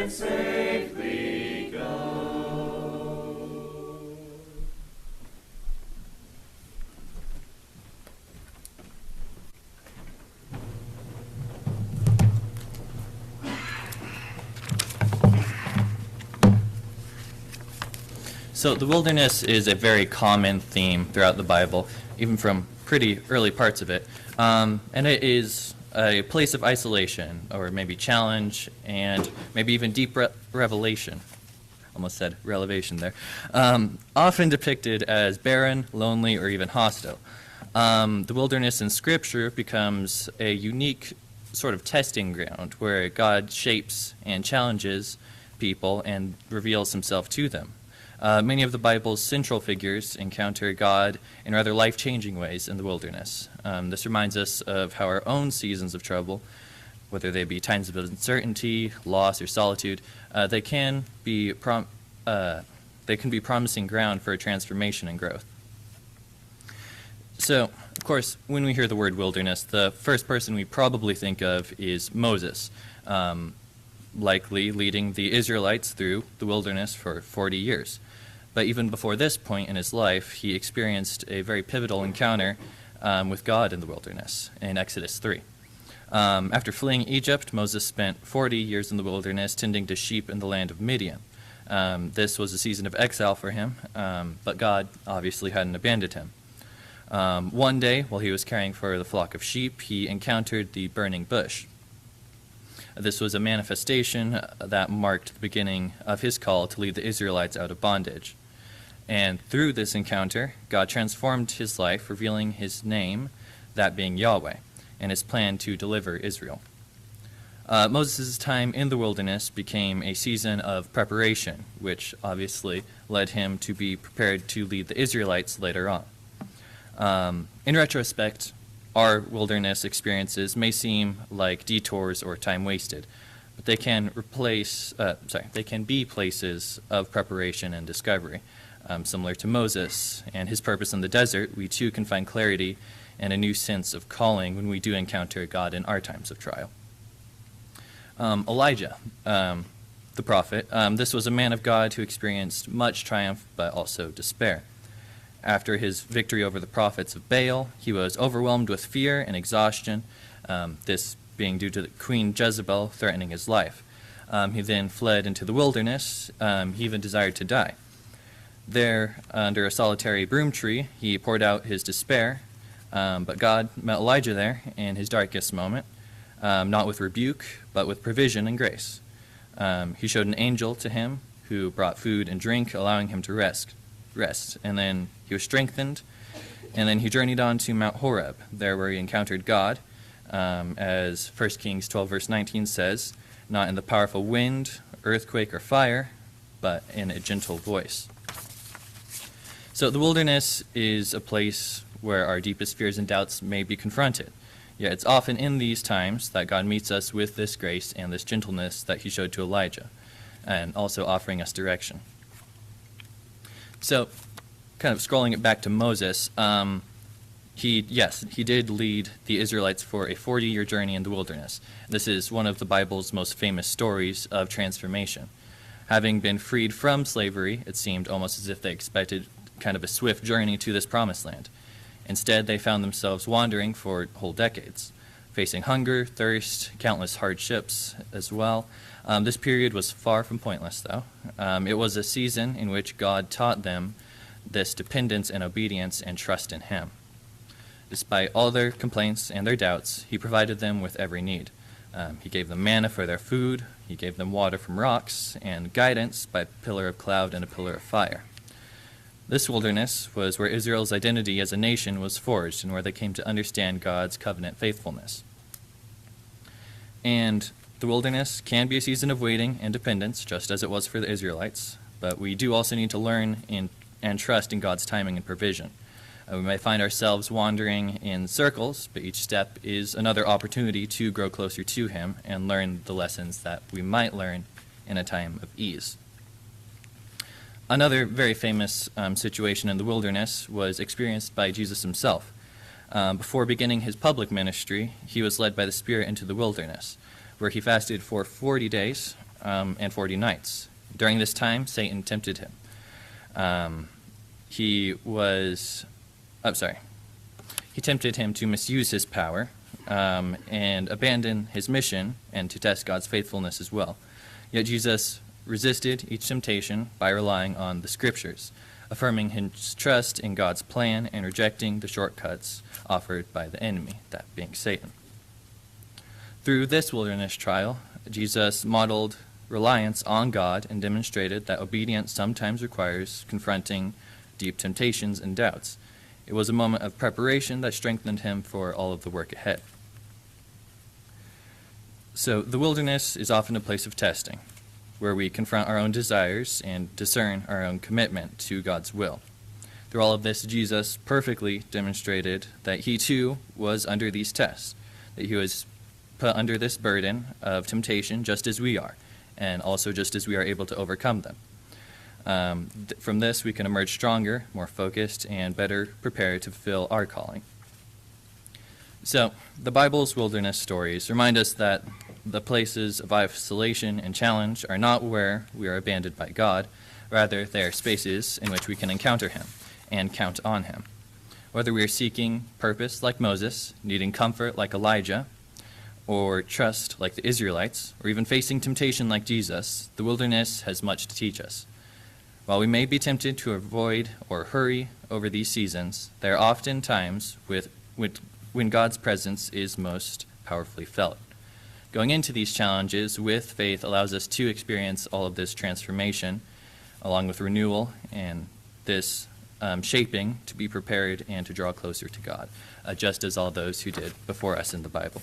and safely go. So the wilderness is a very common theme throughout the Bible, even from pretty early parts of it. And it is a place of isolation, or maybe challenge, and maybe even deep revelation. Almost said relevation there. Often depicted as barren, lonely, or even hostile. The wilderness in Scripture becomes a unique sort of testing ground where God shapes and challenges people and reveals himself to them. Many of the Bible's central figures encounter God in rather life-changing ways in the wilderness. This reminds us of how our own seasons of trouble, whether they be times of uncertainty, loss, or solitude, they can be promising ground for transformation and growth. So, of course, when we hear the word wilderness, the first person we probably think of is Moses, likely leading the Israelites through the wilderness for 40 years. But even before this point in his life, he experienced a very pivotal encounter with God in the wilderness in Exodus 3. After fleeing Egypt, Moses spent 40 years in the wilderness tending to sheep in the land of Midian. This was a season of exile for him, but God obviously hadn't abandoned him. One day, while he was caring for the flock of sheep, he encountered the burning bush. This was a manifestation that marked the beginning of his call to lead the Israelites out of bondage. And through this encounter, God transformed his life, revealing his name, that being Yahweh, and his plan to deliver Israel. Moses' time in the wilderness became a season of preparation, which obviously led him to be prepared to lead the Israelites later on. In retrospect, our wilderness experiences may seem like detours or time wasted, but they can be places of preparation and discovery. Similar to Moses and his purpose in the desert, we too can find clarity and a new sense of calling when we do encounter God in our times of trial. Elijah, the prophet, this was a man of God who experienced much triumph but also despair. After his victory over the prophets of Baal, he was overwhelmed with fear and exhaustion, this being due to Queen Jezebel threatening his life. He then fled into the wilderness. He even desired to die. There, under a solitary broom tree, he poured out his despair, but God met Elijah there in his darkest moment, not with rebuke, but with provision and grace. He showed an angel to him who brought food and drink, allowing him to rest. And then he was strengthened, and then he journeyed on to Mount Horeb, there where he encountered God, as 1 Kings 12 verse 19 says, not in the powerful wind, earthquake, or fire, but in a gentle voice. So the wilderness is a place where our deepest fears and doubts may be confronted. Yet it's often in these times that God meets us with this grace and this gentleness that he showed to Elijah, and also offering us direction. So, kind of scrolling it back to Moses, he did lead the Israelites for a 40-year journey in the wilderness. This is one of the Bible's most famous stories of transformation. Having been freed from slavery, it seemed almost as if they expected kind of a swift journey to this promised land. Instead, they found themselves wandering for whole decades, facing hunger, thirst, countless hardships as well. This period was far from pointless, though. It was a season in which God taught them this dependence and obedience and trust in him. Despite all their complaints and their doubts, he provided them with every need. He gave them manna for their food, he gave them water from rocks, and guidance by a pillar of cloud and a pillar of fire. This wilderness was where Israel's identity as a nation was forged and where they came to understand God's covenant faithfulness. And the wilderness can be a season of waiting and dependence, just as it was for the Israelites, but we do also need to learn and trust in God's timing and provision. We may find ourselves wandering in circles, but each step is another opportunity to grow closer to him and learn the lessons that we might learn in a time of ease. Another very famous situation in the wilderness was experienced by Jesus himself. Before beginning his public ministry, he was led by the Spirit into the wilderness, where he fasted for 40 days, and 40 nights. During this time, Satan tempted him. He tempted him to misuse his power and abandon his mission and to test God's faithfulness as well. Yet Jesus resisted each temptation by relying on the Scriptures, affirming his trust in God's plan and rejecting the shortcuts offered by the enemy, that being Satan. Through this wilderness trial, Jesus modeled reliance on God and demonstrated that obedience sometimes requires confronting deep temptations and doubts. It was a moment of preparation that strengthened him for all of the work ahead. So the wilderness is often a place of testing, where we confront our own desires and discern our own commitment to God's will. Through all of this, Jesus perfectly demonstrated that he too was under these tests, that he was put under this burden of temptation just as we are, and also just as we are able to overcome them. From this, we can emerge stronger, more focused, and better prepared to fulfill our calling. So, the Bible's wilderness stories remind us that the places of isolation and challenge are not where we are abandoned by God. Rather, they are spaces in which we can encounter him and count on him. Whether we are seeking purpose like Moses, needing comfort like Elijah, or trust like the Israelites, or even facing temptation like Jesus, the wilderness has much to teach us. While we may be tempted to avoid or hurry over these seasons, there are often times when God's presence is most powerfully felt. Going into these challenges with faith allows us to experience all of this transformation, along with renewal and this shaping to be prepared and to draw closer to God, just as all those who did before us in the Bible.